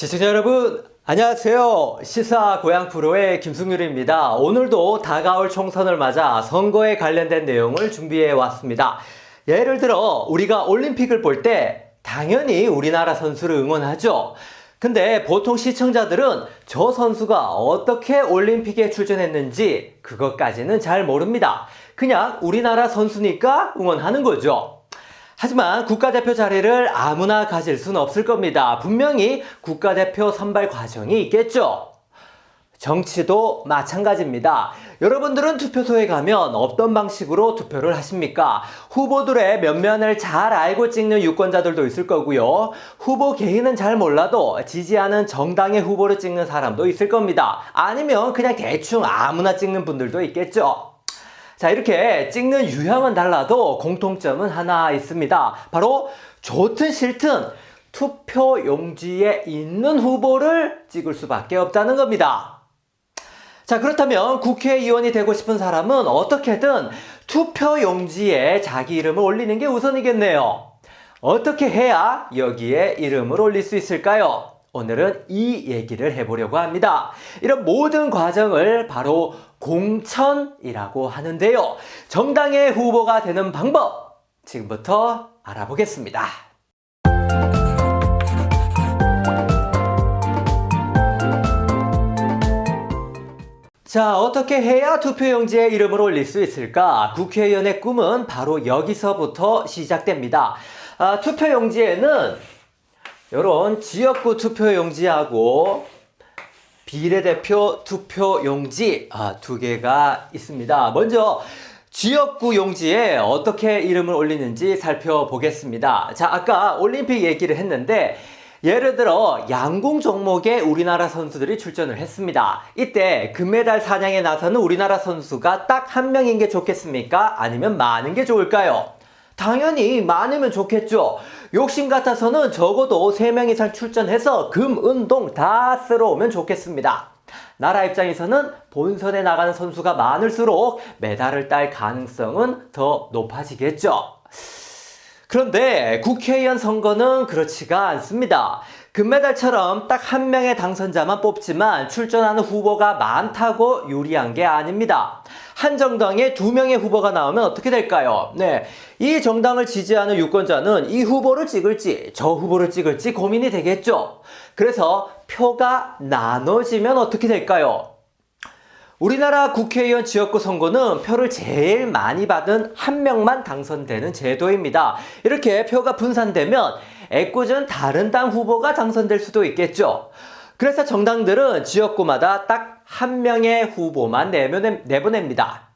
시청자 여러분, 안녕하세요. 시사 고향 프로의 김승률입니다. 오늘도 다가올 총선을 맞아 선거에 관련된 내용을 준비해 왔습니다. 예를 들어 우리가 올림픽을 볼 때 당연히 우리나라 선수를 응원하죠. 근데 보통 시청자들은 저 선수가 어떻게 올림픽에 출전했는지 그것까지는 잘 모릅니다. 그냥 우리나라 선수니까 응원하는 거죠. 하지만 국가대표 자리를 아무나 가질 수는 없을 겁니다. 분명히 국가대표 선발 과정이 있겠죠. 정치도 마찬가지입니다. 여러분들은 투표소에 가면 어떤 방식으로 투표를 하십니까? 후보들의 면면을 잘 알고 찍는 유권자들도 있을 거고요. 후보 개인은 잘 몰라도 지지하는 정당의 후보를 찍는 사람도 있을 겁니다. 아니면 그냥 대충 아무나 찍는 분들도 있겠죠. 자, 이렇게 찍는 유형은 달라도 공통점은 하나 있습니다. 바로 좋든 싫든 투표 용지에 있는 후보를 찍을 수밖에 없다는 겁니다. 자, 그렇다면 국회의원이 되고 싶은 사람은 어떻게든 투표 용지에 자기 이름을 올리는 게 우선이겠네요. 어떻게 해야 여기에 이름을 올릴 수 있을까요? 오늘은 이 얘기를 해보려고 합니다. 이런 모든 과정을 바로 공천이라고 하는데요. 정당의 후보가 되는 방법, 지금부터 알아보겠습니다. 자, 어떻게 해야 투표용지에 이름을 올릴 수 있을까? 국회의원의 꿈은 바로 여기서부터 시작됩니다. 투표용지에는 이런 지역구 투표용지하고 비례대표 투표용지 두 개가 있습니다. 먼저 지역구 용지에 어떻게 이름을 올리는지 살펴보겠습니다. 자, 아까 올림픽 얘기를 했는데 예를 들어 양궁 종목에 우리나라 선수들이 출전을 했습니다. 이때 금메달 사냥에 나서는 우리나라 선수가 딱 한 명인 게 좋겠습니까? 아니면 많은 게 좋을까요? 당연히 많으면 좋겠죠. 욕심 같아서는 적어도 3명 이상 출전해서 금, 은, 동 다 쓸어오면 좋겠습니다. 나라 입장에서는 본선에 나가는 선수가 많을수록 메달을 딸 가능성은 더 높아지겠죠. 그런데 국회의원 선거는 그렇지가 않습니다. 금메달처럼 딱 한 명의 당선자만 뽑지만 출전하는 후보가 많다고 유리한 게 아닙니다. 한 정당에 2명의 후보가 나오면 어떻게 될까요? 네, 이 정당을 지지하는 유권자는 이 후보를 찍을지 저 후보를 찍을지 고민이 되겠죠. 그래서 표가 나눠지면 어떻게 될까요? 우리나라 국회의원 지역구 선거는 표를 제일 많이 받은 한 명만 당선되는 제도입니다. 이렇게 표가 분산되면 애꿎은 다른 당 후보가 당선될 수도 있겠죠. 그래서 정당들은 지역구마다 딱 한 명의 후보만 내보냅니다.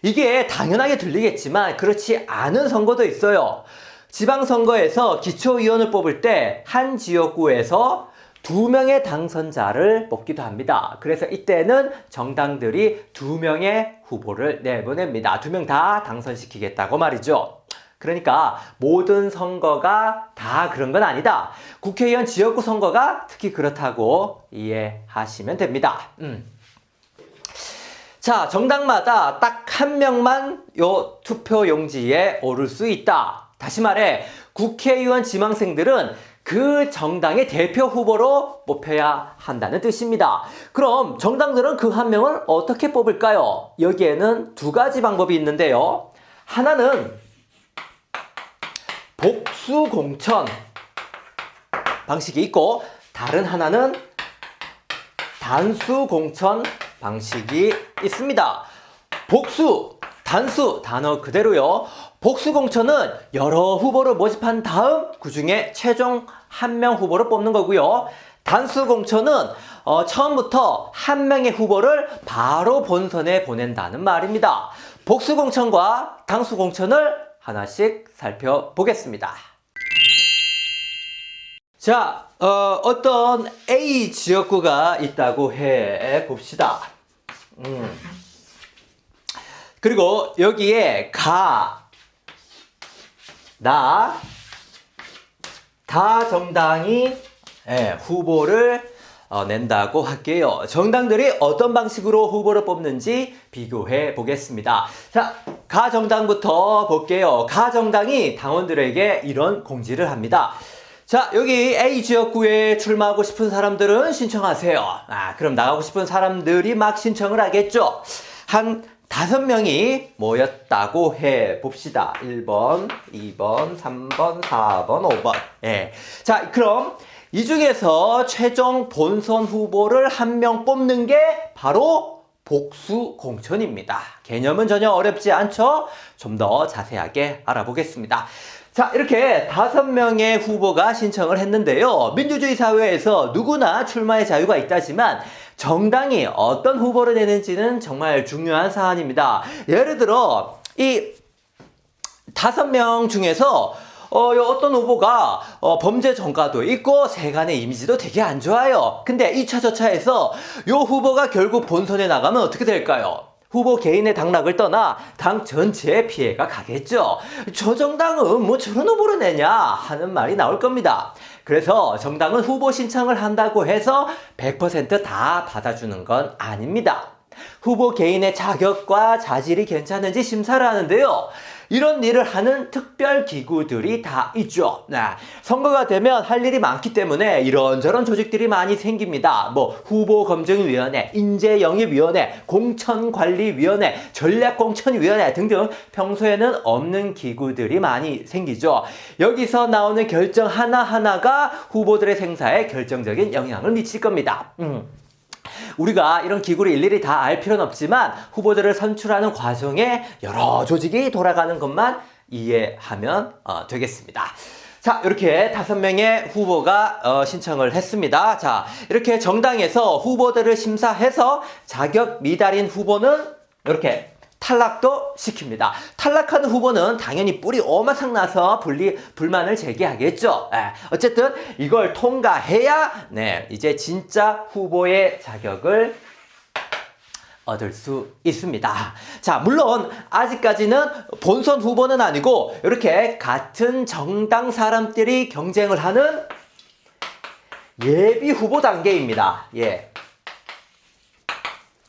이게 당연하게 들리겠지만 그렇지 않은 선거도 있어요. 지방선거에서 기초의원을 뽑을 때 한 지역구에서 2명의 당선자를 뽑기도 합니다. 그래서 이때는 정당들이 2명의 후보를 내보냅니다. 2명 다 당선시키겠다고 말이죠. 그러니까 모든 선거가 다 그런 건 아니다. 국회의원 지역구 선거가 특히 그렇다고 이해하시면 됩니다. 자, 정당마다 딱 한 명만 요 투표 용지에 오를 수 있다. 다시 말해 국회의원 지망생들은 그 정당의 대표 후보로 뽑혀야 한다는 뜻입니다. 그럼 정당들은 그 한 명을 어떻게 뽑을까요? 여기에는 2가지 방법이 있는데요. 하나는 복수 공천 방식이 있고 다른 하나는 단수 공천 방식이 있습니다. 복수, 단수 단어 그대로요. 복수 공천은 여러 후보를 모집한 다음 그 중에 최종 한 명 후보를 뽑는 거고요. 단수 공천은 처음부터 한 명의 후보를 바로 본선에 보낸다는 말입니다. 복수 공천과 단수 공천을 하나씩 살펴보겠습니다. 자, 어떤 A 지역구가 있다고 해 봅시다. 그리고 여기에 가, 나, 다 정당이 후보를 낸다고 할게요. 정당들이 어떤 방식으로 후보를 뽑는지 비교해 보겠습니다. 자, 가 정당부터 볼게요. 가 정당이 당원들에게 이런 공지를 합니다. 자, 여기 A 지역구에 출마하고 싶은 사람들은 신청하세요. 그럼 나가고 싶은 사람들이 막 신청을 하겠죠. 한 5명이 모였다고 해 봅시다. 1번, 2번, 3번, 4번, 5번. 예. 자, 그럼 이 중에서 최종 본선 후보를 1명 뽑는 게 바로 복수 공천입니다. 개념은 전혀 어렵지 않죠? 좀 더 자세하게 알아보겠습니다. 자, 이렇게 5명의 후보가 신청을 했는데요. 민주주의 사회에서 누구나 출마의 자유가 있다지만 정당이 어떤 후보를 내는지는 정말 중요한 사안입니다. 예를 들어 이 5명 중에서 어떤 후보가 범죄 전과도 있고 세간의 이미지도 되게 안 좋아요. 근데 2차 저차에서 요 후보가 결국 본선에 나가면 어떻게 될까요? 후보 개인의 당락을 떠나 당 전체에 피해가 가겠죠. 저 정당은 뭐 저런 후보를 내냐 하는 말이 나올 겁니다. 그래서 정당은 후보 신청을 한다고 해서 100% 받아주는 건 아닙니다. 후보 개인의 자격과 자질이 괜찮은지 심사를 하는데요. 이런 일을 하는 특별 기구들이 다 있죠. 선거가 되면 할 일이 많기 때문에 이런저런 조직들이 많이 생깁니다. 뭐 후보검증위원회, 인재영입위원회, 공천관리위원회, 전략공천위원회 등등 평소에는 없는 기구들이 많이 생기죠. 여기서 나오는 결정 하나하나가 후보들의 생사에 결정적인 영향을 미칠 겁니다. 우리가 이런 기구를 일일이 다 알 필요는 없지만 후보들을 선출하는 과정에 여러 조직이 돌아가는 것만 이해하면 되겠습니다. 자, 이렇게 5명의 후보가 신청을 했습니다. 자, 이렇게 정당에서 후보들을 심사해서 자격 미달인 후보는 이렇게 탈락도 시킵니다. 탈락하는 후보는 당연히 뿔이 오마상 나서 불만을 제기하겠죠. 어쨌든 이걸 통과해야 이제 진짜 후보의 자격을 얻을 수 있습니다. 자, 물론 아직까지는 본선 후보는 아니고 이렇게 같은 정당 사람들이 경쟁을 하는 예비 후보 단계입니다.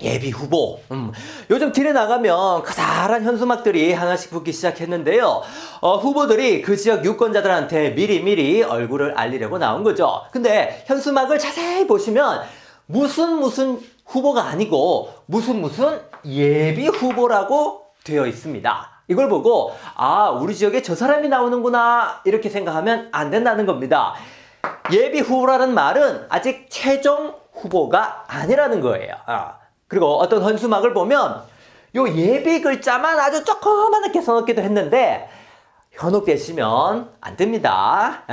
예비 후보. 요즘 길에 나가면 커다란 현수막들이 하나씩 붙기 시작했는데요. 후보들이 그 지역 유권자들한테 미리미리 얼굴을 알리려고 나온 거죠. 근데 현수막을 자세히 보시면 무슨 후보가 아니고 무슨 예비 후보라고 되어 있습니다. 이걸 보고 우리 지역에 저 사람이 나오는구나 이렇게 생각하면 안 된다는 겁니다. 예비 후보라는 말은 아직 최종 후보가 아니라는 거예요. 그리고 어떤 현수막을 보면 요 예비 글자만 아주 조그맣게 써놓기도 했는데 현혹되시면 안 됩니다.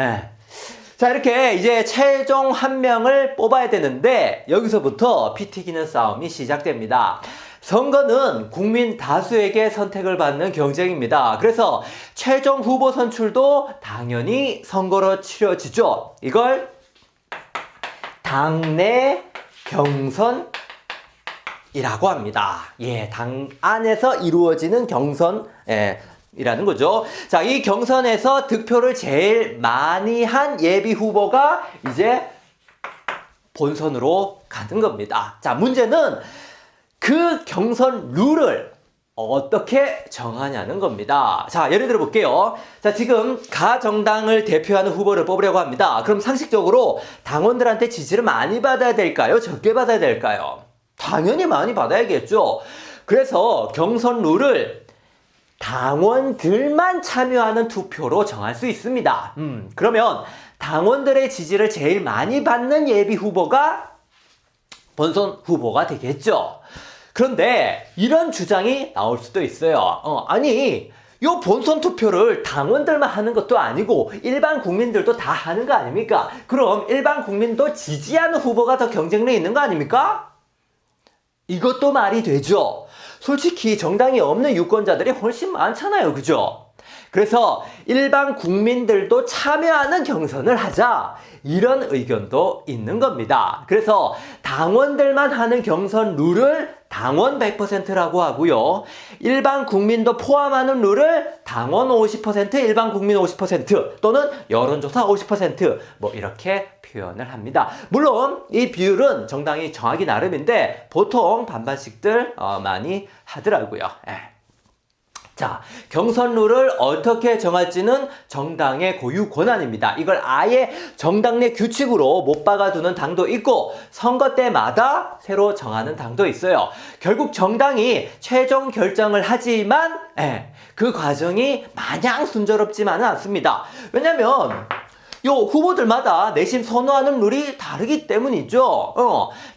자, 이렇게 이제 최종 1명을 뽑아야 되는데 여기서부터 피 튀기는 싸움이 시작됩니다. 선거는 국민 다수에게 선택을 받는 경쟁입니다. 그래서 최종 후보 선출도 당연히 선거로 치러지죠. 이걸 당내 경선 이라고 합니다. 당 안에서 이루어지는 경선이라는 거죠. 자, 이 경선에서 득표를 제일 많이 한 예비 후보가 이제 본선으로 가는 겁니다. 자, 문제는 그 경선 룰을 어떻게 정하냐는 겁니다. 자, 예를 들어 볼게요. 자, 지금 가 정당을 대표하는 후보를 뽑으려고 합니다. 그럼 상식적으로 당원들한테 지지를 많이 받아야 될까요? 적게 받아야 될까요? 당연히 많이 받아야겠죠. 그래서 경선 룰을 당원들만 참여하는 투표로 정할 수 있습니다. 그러면 당원들의 지지를 제일 많이 받는 예비 후보가 본선 후보가 되겠죠. 그런데 이런 주장이 나올 수도 있어요. 아니, 요 본선 투표를 당원들만 하는 것도 아니고 일반 국민들도 다 하는 거 아닙니까? 그럼 일반 국민도 지지하는 후보가 더 경쟁력이 있는 거 아닙니까? 이것도 말이 되죠. 솔직히 정당이 없는 유권자들이 훨씬 많잖아요. 그죠? 그래서 일반 국민들도 참여하는 경선을 하자. 이런 의견도 있는 겁니다. 그래서 당원들만 하는 경선 룰을 당원 100%라고 하고요. 일반 국민도 포함하는 룰을 당원 50%, 일반 국민 50% 또는 여론조사 50% 뭐 이렇게 표현을 합니다. 물론 이 비율은 정당이 정하기 나름인데 보통 반반씩들 많이 하더라고요. 자, 경선 룰을 어떻게 정할지는 정당의 고유 권한입니다. 이걸 아예 정당 내 규칙으로 못 박아두는 당도 있고 선거 때마다 새로 정하는 당도 있어요. 결국 정당이 최종 결정을 하지만 그 과정이 마냥 순조롭지만은 않습니다. 왜냐면 요 후보들마다 내심 선호하는 룰이 다르기 때문이죠.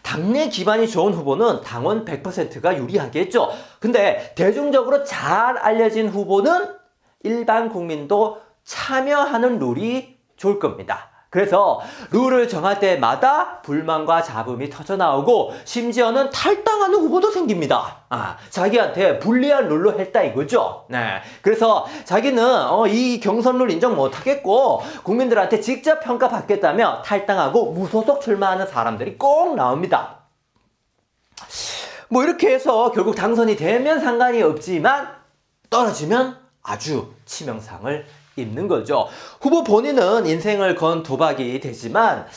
당내 기반이 좋은 후보는 당원 100%가 유리하겠죠. 근데 대중적으로 잘 알려진 후보는 일반 국민도 참여하는 룰이 좋을 겁니다. 그래서 룰을 정할 때마다 불만과 잡음이 터져나오고 심지어는 탈당하는 후보도 생깁니다. 자기한테 불리한 룰로 했다 이거죠. 네. 그래서 자기는 이 경선 룰 인정 못하겠고 국민들한테 직접 평가받겠다며 탈당하고 무소속 출마하는 사람들이 꼭 나옵니다. 뭐 이렇게 해서 결국 당선이 되면 상관이 없지만 떨어지면 아주 치명상을 입는 거죠. 후보 본인은 인생을 건 도박이 되지만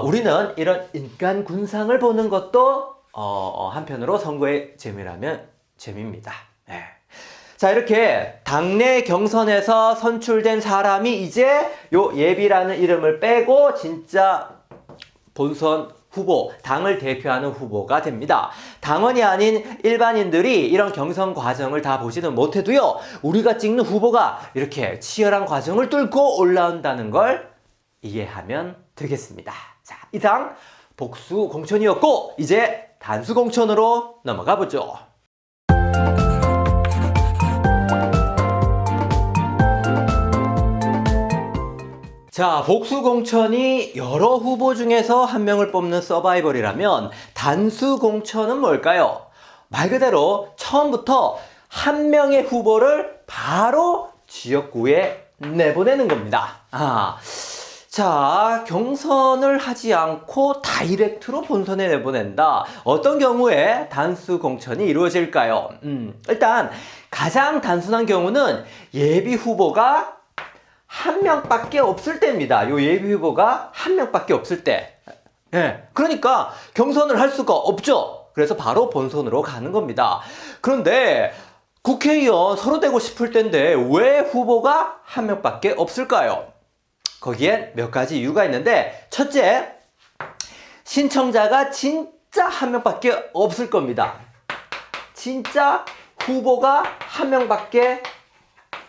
우리는 이런 인간 군상을 보는 것도 한편으로 선거의 재미라면 재미입니다. 네. 자, 이렇게 당내 경선에서 선출된 사람이 이제 요 예비라는 이름을 빼고 진짜 본선 후보, 당을 대표하는 후보가 됩니다. 당원이 아닌 일반인들이 이런 경선 과정을 다 보지는 못해도요, 우리가 찍는 후보가 이렇게 치열한 과정을 뚫고 올라온다는 걸 이해하면 되겠습니다. 자, 이상 복수 공천이었고 이제 단수 공천으로 넘어가 보죠. 자, 복수공천이 여러 후보 중에서 한 명을 뽑는 서바이벌이라면 단수공천은 뭘까요? 말 그대로 처음부터 한 명의 후보를 바로 지역구에 내보내는 겁니다. 자, 경선을 하지 않고 다이렉트로 본선에 내보낸다. 어떤 경우에 단수공천이 이루어질까요? 일단 가장 단순한 경우는 예비 후보가 한 명밖에 없을 때입니다. 요 예비 후보가 한 명밖에 없을 때. 그러니까 경선을 할 수가 없죠. 그래서 바로 본선으로 가는 겁니다. 그런데 국회의원 서로 되고 싶을 텐데 왜 후보가 한 명밖에 없을까요? 거기엔 몇 가지 이유가 있는데 첫째, 신청자가 진짜 한 명밖에 없을 겁니다. 진짜 후보가 한 명밖에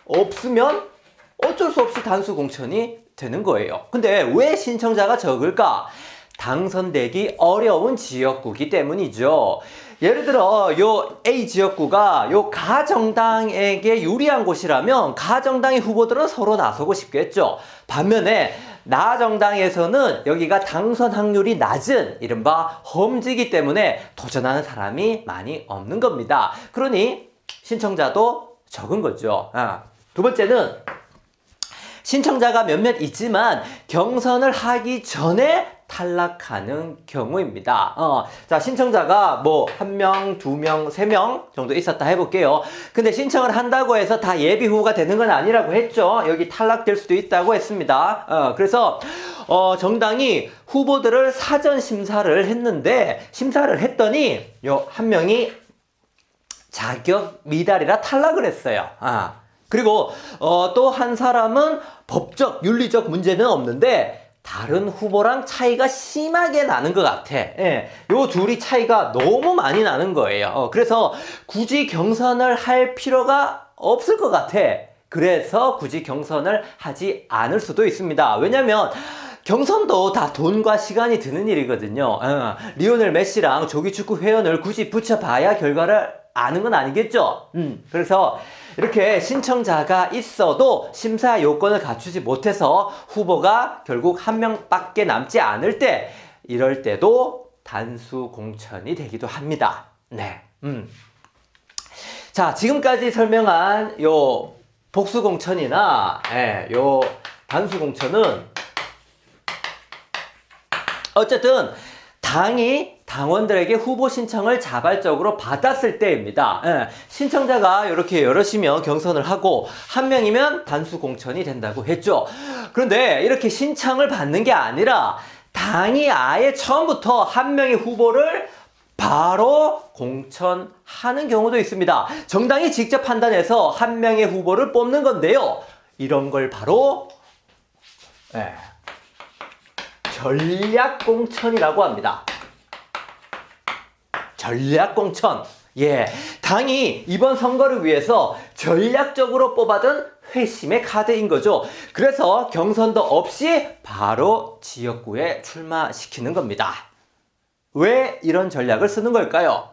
없으면 어쩔 수 없이 단수 공천이 되는 거예요. 근데 왜 신청자가 적을까? 당선되기 어려운 지역구이기 때문이죠. 예를 들어 요 A 지역구가 요 가정당에게 유리한 곳이라면 가정당의 후보들은 서로 나서고 싶겠죠. 반면에 나정당에서는 여기가 당선 확률이 낮은 이른바 험지이기 때문에 도전하는 사람이 많이 없는 겁니다. 그러니 신청자도 적은 거죠. 두 번째는 신청자가 몇몇 있지만 경선을 하기 전에 탈락하는 경우입니다. 자, 신청자가 뭐 1명, 2명, 3명 정도 있었다 해볼게요. 근데 신청을 한다고 해서 다 예비 후보가 되는 건 아니라고 했죠. 여기 탈락될 수도 있다고 했습니다. 그래서 정당이 후보들을 사전 심사를 했는데 심사를 했더니 요 한 명이 자격 미달이라 탈락을 했어요. 그리고 또 한 사람은 법적, 윤리적 문제는 없는데 다른 후보랑 차이가 심하게 나는 것 같아. 요 둘이 차이가 너무 많이 나는 거예요. 그래서 굳이 경선을 할 필요가 없을 것 같아. 그래서 굳이 경선을 하지 않을 수도 있습니다. 왜냐면 경선도 다 돈과 시간이 드는 일이거든요. 리오넬 메시랑 조기축구 회원을 굳이 붙여봐야 결과를 아는 건 아니겠죠. 그래서 이렇게 신청자가 있어도 심사 요건을 갖추지 못해서 후보가 결국 한 명밖에 남지 않을 때 이럴 때도 단수 공천이 되기도 합니다. 네. 자, 지금까지 설명한 요 복수 공천이나 요 단수 공천은 어쨌든 당이 당원들에게 후보 신청을 자발적으로 받았을 때입니다. 신청자가 이렇게 여럿이면 경선을 하고 한 명이면 단수 공천이 된다고 했죠. 그런데 이렇게 신청을 받는 게 아니라 당이 아예 처음부터 한 명의 후보를 바로 공천하는 경우도 있습니다. 정당이 직접 판단해서 한 명의 후보를 뽑는 건데요. 이런 걸 바로 전략공천이라고 합니다. 전략공천. 예, 당이 이번 선거를 위해서 전략적으로 뽑아둔 회심의 카드인 거죠. 그래서 경선도 없이 바로 지역구에 출마시키는 겁니다. 왜 이런 전략을 쓰는 걸까요?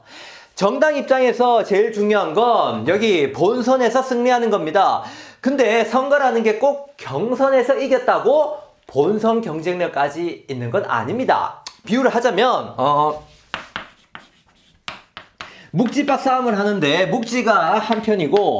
정당 입장에서 제일 중요한 건 여기 본선에서 승리하는 겁니다. 근데 선거라는 게 꼭 경선에서 이겼다고 본선 경쟁력까지 있는 건 아닙니다. 비유를 하자면 묵지빠 싸움을 하는데 묵지가 한 편이고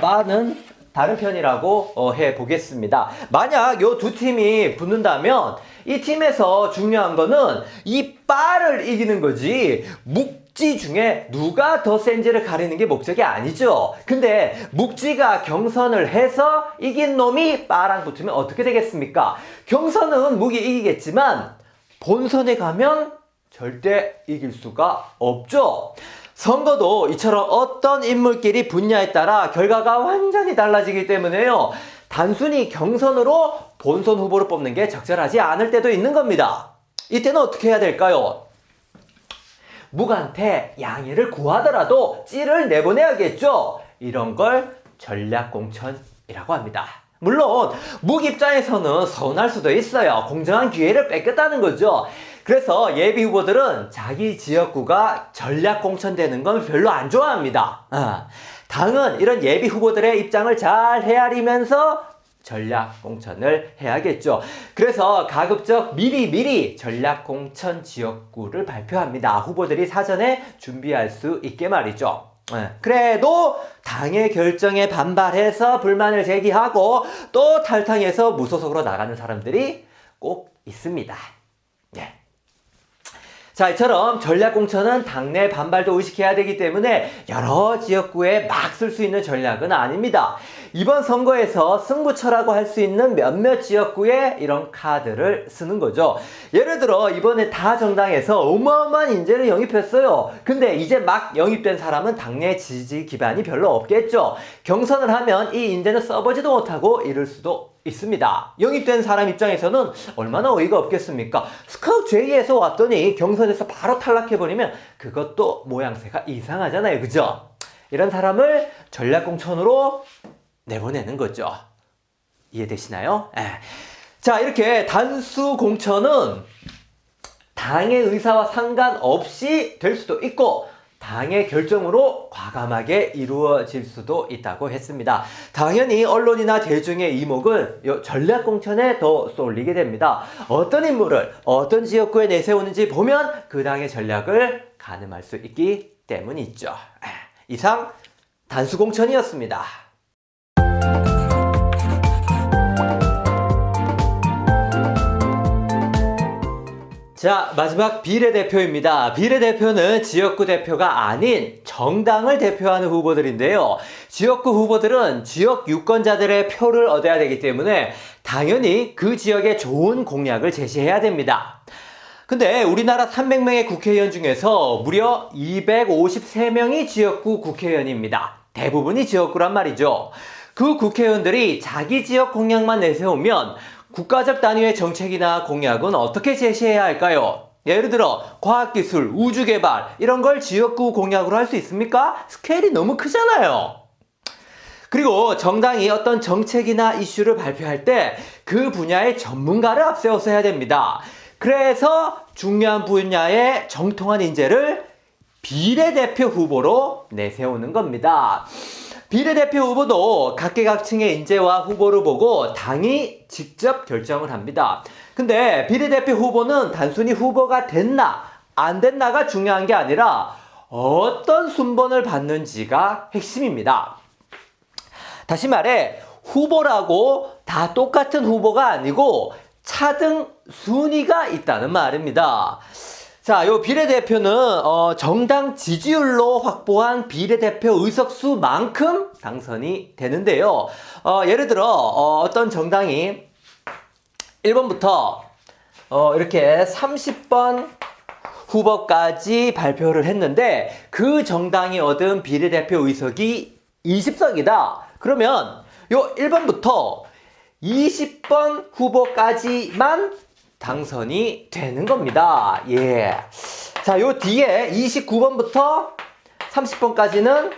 빠는 다른 편이라고 해보겠습니다. 만약 요 두 팀이 붙는다면 이 팀에서 중요한 거는 이 빠를 이기는 거지 묵지 중에 누가 더 센지를 가리는 게 목적이 아니죠. 근데 묵지가 경선을 해서 이긴 놈이 빠랑 붙으면 어떻게 되겠습니까? 경선은 묵이 이기겠지만 본선에 가면 절대 이길 수가 없죠. 선거도 이처럼 어떤 인물끼리 붙냐에 따라 결과가 완전히 달라지기 때문에요. 단순히 경선으로 본선 후보를 뽑는 게 적절하지 않을 때도 있는 겁니다. 이때는 어떻게 해야 될까요? 묵한테 양해를 구하더라도 찌를 내보내야겠죠. 이런 걸 전략공천이라고 합니다. 물론 묵 입장에서는 서운할 수도 있어요. 공정한 기회를 뺏겼다는 거죠. 그래서 예비 후보들은 자기 지역구가 전략 공천되는 건 별로 안 좋아합니다. 당은 이런 예비 후보들의 입장을 잘 헤아리면서 전략 공천을 해야겠죠. 그래서 가급적 미리 전략 공천 지역구를 발표합니다. 후보들이 사전에 준비할 수 있게 말이죠. 그래도 당의 결정에 반발해서 불만을 제기하고 또 탈당해서 무소속으로 나가는 사람들이 꼭 있습니다. 네. 자, 이처럼 전략공천은 당내 반발도 의식해야 되기 때문에 여러 지역구에 막 쓸 수 있는 전략은 아닙니다. 이번 선거에서 승부처라고 할 수 있는 몇몇 지역구에 이런 카드를 쓰는 거죠. 예를 들어 이번에 다 정당에서 어마어마한 인재를 영입했어요. 근데 이제 막 영입된 사람은 당내 지지 기반이 별로 없겠죠. 경선을 하면 이 인재는 써보지도 못하고 이럴 수도 있습니다. 영입된 사람 입장에서는 얼마나 어이가 없겠습니까? 스카우트 제의에서 왔더니 경선에서 바로 탈락해버리면 그것도 모양새가 이상하잖아요. 그죠? 이런 사람을 전략공천으로 내보내는 거죠. 이해되시나요? 자, 이렇게 단수 공천은 당의 의사와 상관없이 될 수도 있고 당의 결정으로 과감하게 이루어질 수도 있다고 했습니다. 당연히 언론이나 대중의 이목은 전략공천에 더 쏠리게 됩니다. 어떤 인물을 어떤 지역구에 내세우는지 보면 그 당의 전략을 가늠할 수 있기 때문이죠. 이상 단수공천이었습니다. 자, 마지막 비례대표입니다. 비례대표는 지역구 대표가 아닌 정당을 대표하는 후보들인데요. 지역구 후보들은 지역 유권자들의 표를 얻어야 되기 때문에 당연히 그 지역에 좋은 공약을 제시해야 됩니다. 근데 우리나라 300명의 국회의원 중에서 무려 253명이 지역구 국회의원입니다. 대부분이 지역구란 말이죠. 그 국회의원들이 자기 지역 공약만 내세우면 국가적 단위의 정책이나 공약은 어떻게 제시해야 할까요? 예를 들어 과학기술, 우주개발 이런 걸 지역구 공약으로 할 수 있습니까? 스케일이 너무 크잖아요. 그리고 정당이 어떤 정책이나 이슈를 발표할 때 그 분야의 전문가를 앞세워서 해야 됩니다. 그래서 중요한 분야의 정통한 인재를 비례대표 후보로 내세우는 겁니다. 비례대표 후보도 각계각층의 인재와 후보를 보고 당이 직접 결정을 합니다. 근데 비례대표 후보는 단순히 후보가 됐나 안 됐나가 중요한 게 아니라 어떤 순번을 받는지가 핵심입니다. 다시 말해 후보라고 다 똑같은 후보가 아니고 차등 순위가 있다는 말입니다. 자, 요 비례대표는 정당 지지율로 확보한 비례대표 의석수만큼 당선이 되는데요. 예를 들어 어떤 정당이 1번부터 이렇게 30번 후보까지 발표를 했는데 그 정당이 얻은 비례대표 의석이 20석이다. 그러면 요 1번부터 20번 후보까지만 당선이 되는 겁니다. 예. 자, 요 뒤에 29번부터 30번까지는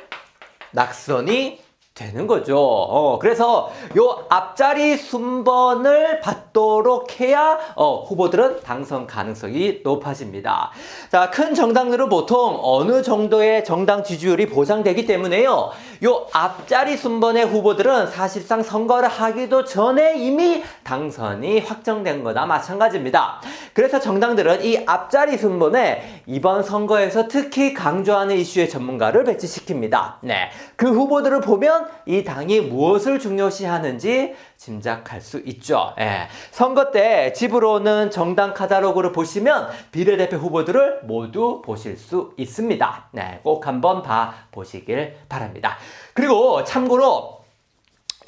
낙선이 되는 거죠. 그래서 요 앞자리 순번을 받도록 해야 후보들은 당선 가능성이 높아집니다. 자, 큰 정당들은 보통 어느 정도의 정당 지지율이 보장되기 때문에요. 요 앞자리 순번의 후보들은 사실상 선거를 하기도 전에 이미 당선이 확정된 거나 마찬가지입니다. 그래서 정당들은 이 앞자리 순번에 이번 선거에서 특히 강조하는 이슈의 전문가를 배치시킵니다. 네, 그 후보들을 보면 이 당이 무엇을 중요시하는지 짐작할 수 있죠. 예. 선거 때 집으로 오는 정당 카탈로그를 보시면 비례대표 후보들을 모두 보실 수 있습니다. 네, 꼭 한번 봐보시길 바랍니다. 그리고 참고로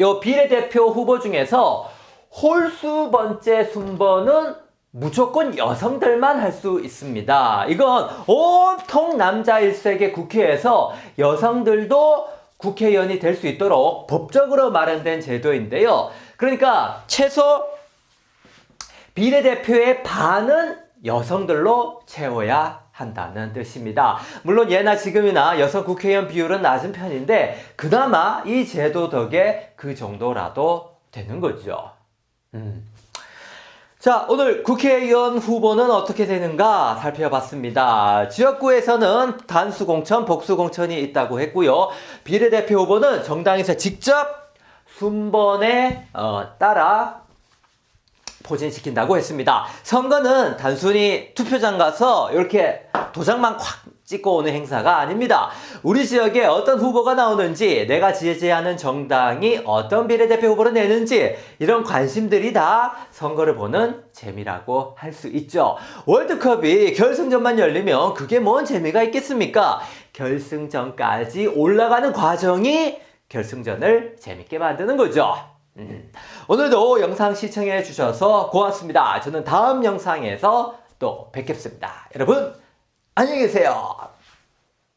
요 비례대표 후보 중에서 홀수 번째 순번은 무조건 여성들만 할 수 있습니다. 이건 온통 남자 일색의 국회에서 여성들도 국회의원이 될 수 있도록 법적으로 마련된 제도인데요. 그러니까 최소 비례대표의 반은 여성들로 채워야 한다는 뜻입니다. 물론 예나 지금이나 여성 국회의원 비율은 낮은 편인데 그나마 이 제도 덕에 그 정도라도 되는 거죠. 자, 오늘 국회의원 후보는 어떻게 되는가 살펴봤습니다. 지역구에서는 단수공천, 복수공천이 있다고 했고요. 비례대표 후보는 정당에서 직접 순번에 따라 포진시킨다고 했습니다. 선거는 단순히 투표장 가서 이렇게 도장만 콱 찍고 오는 행사가 아닙니다. 우리 지역에 어떤 후보가 나오는지, 내가 지지하는 정당이 어떤 비례대표 후보를 내는지 이런 관심들이 다 선거를 보는 재미라고 할 수 있죠. 월드컵이 결승전만 열리면 그게 뭔 재미가 있겠습니까? 결승전까지 올라가는 과정이 결승전을 재밌게 만드는 거죠. 오늘도 영상 시청해 주셔서 고맙습니다. 저는 다음 영상에서 또 뵙겠습니다. 여러분 안녕히 계세요.